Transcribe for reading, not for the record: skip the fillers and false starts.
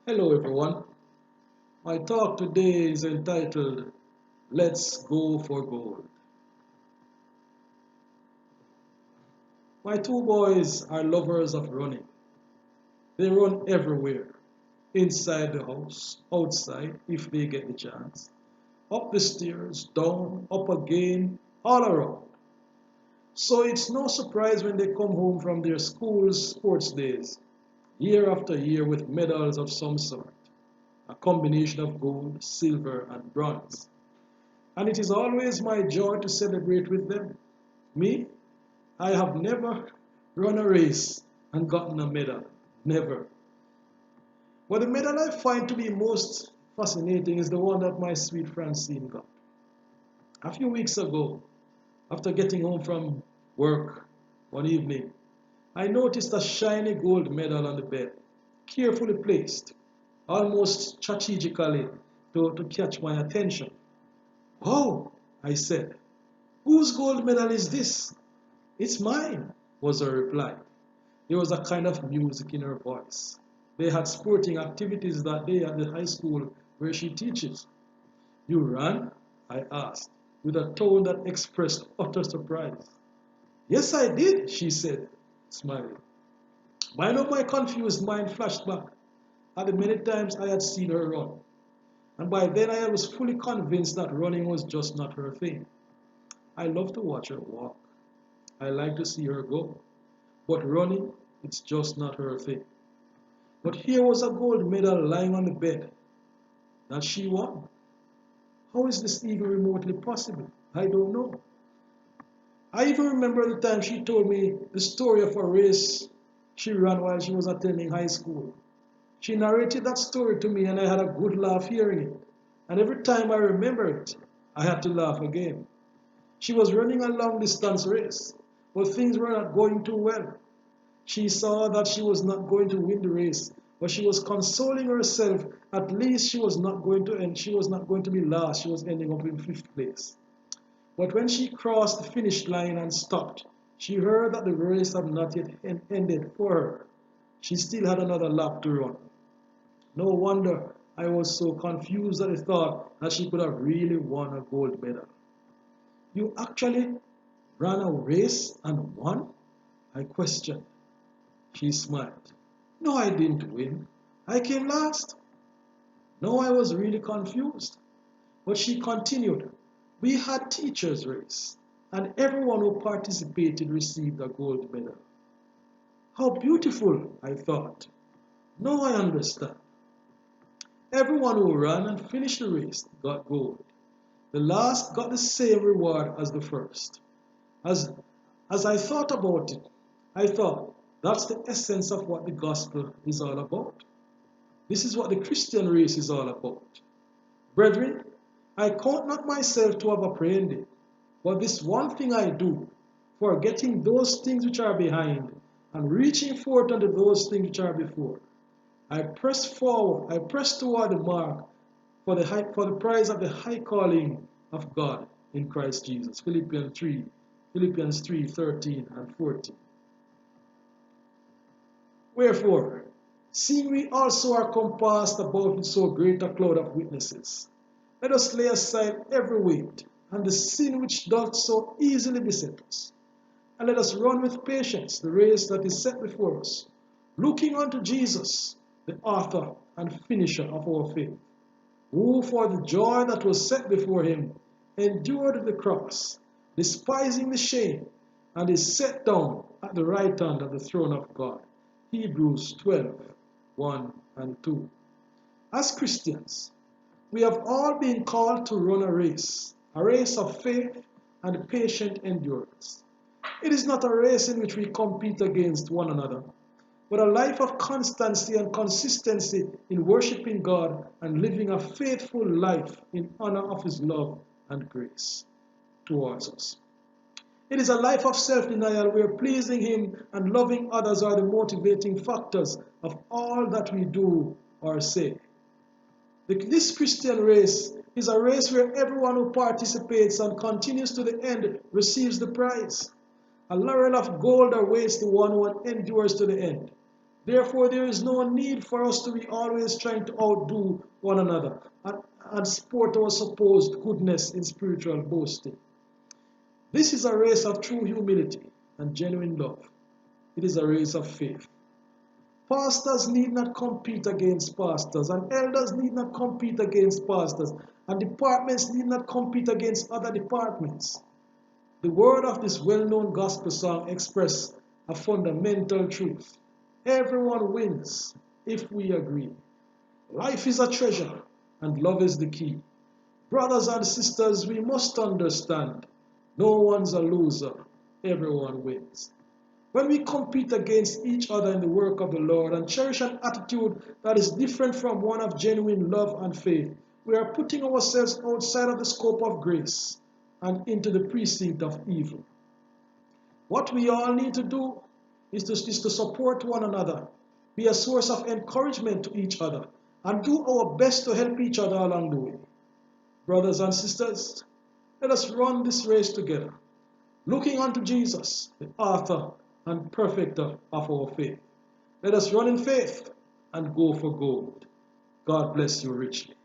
Hello everyone. My talk today is entitled Let's Go for Gold. My two boys are lovers of running. They run everywhere, inside the house, outside if they get the chance, up the stairs, down, up again, all around. So it's no surprise when they come home from their school's sports days, year after year with medals of some sort, a combination of gold, silver, and bronze. And it is always my joy to celebrate with them. Me, I have never run a race and gotten a medal. Never. But the medal I find to be most fascinating is the one that my sweet Francine got. A few weeks ago, after getting home from work one evening, I noticed a shiny gold medal on the bed, carefully placed, almost strategically to catch my attention. "Wow," I said. "Whose gold medal is this?" "It's mine," was her reply. There was a kind of music in her voice. They had sporting activities that day at the high school where she teaches. "You ran?" I asked, with a tone that expressed utter surprise. "Yes, I did," she said, smiling. Mind of my confused mind flashed back at the many times I had seen her run, and by then I was fully convinced that running was just not her thing. I love to watch her walk. I like to see her go. But running, it's just not her thing. But here was a gold medal lying on the bed that she won. How is this even remotely possible? I don't know. I even remember the time she told me the story of a race she ran while she was attending high school. She narrated that story to me and I had a good laugh hearing it. And every time I remember it, I had to laugh again. She was running a long distance race, but things were not going too well. She saw that she was not going to win the race, but she was consoling herself. At least she was not going to end. She was not going to be last. She was ending up in fifth place. But when she crossed the finish line and stopped, she heard that the race had not yet ended for her. She still had another lap to run. No wonder I was so confused at the thought that she could have really won a gold medal. "You actually ran a race and won?" I questioned. She smiled. "No, I didn't win. I came last." No, I was really confused. But she continued. "We had teachers' race, and everyone who participated received a gold medal." How beautiful, I thought. No, I understand. Everyone who ran and finished the race got gold. The last got the same reward as the first. As, as I thought about it, I thought that's the essence of what the gospel is all about. This is what the Christian race is all about. Brethren, I count not myself to have apprehended, but this one thing I do, forgetting those things which are behind, and reaching forth unto those things which are before. I press forward, I press toward the mark for the prize of the high calling of God in Christ Jesus. Philippians 3:13 and 14. Wherefore, seeing we also are compassed about with so great a cloud of witnesses, let us lay aside every weight and the sin which doth so easily beset us, and let us run with patience the race that is set before us, looking unto Jesus, the author and finisher of our faith, who for the joy that was set before him endured the cross, despising the shame, and is set down at the right hand of the throne of God. Hebrews 12:1 and 2. As Christians, we have all been called to run a race of faith and patient endurance. It is not a race in which we compete against one another, but a life of constancy and consistency in worshiping God and living a faithful life in honor of His love and grace towards us. It is a life of self-denial where pleasing Him and loving others are the motivating factors of all that we do or say. This Christian race is a race where everyone who participates and continues to the end receives the prize. A laurel of gold awaits the one who endures to the end. Therefore, there is no need for us to be always trying to outdo one another and sport our supposed goodness in spiritual boasting. This is a race of true humility and genuine love. It is a race of faith. Pastors need not compete against pastors, and elders need not compete against pastors, and departments need not compete against other departments. The word of this well-known gospel song expresses a fundamental truth. Everyone wins if we agree. Life is a treasure, and love is the key. Brothers and sisters, we must understand. No one's a loser. Everyone wins. When we compete against each other in the work of the Lord and cherish an attitude that is different from one of genuine love and faith, we are putting ourselves outside of the scope of grace and into the precinct of evil. What we all need to do is to support one another, be a source of encouragement to each other, and do our best to help each other along the way. Brothers and sisters, let us run this race together, looking unto Jesus, the author and perfecter of our faith. Let us run in faith and go for gold. God bless you richly.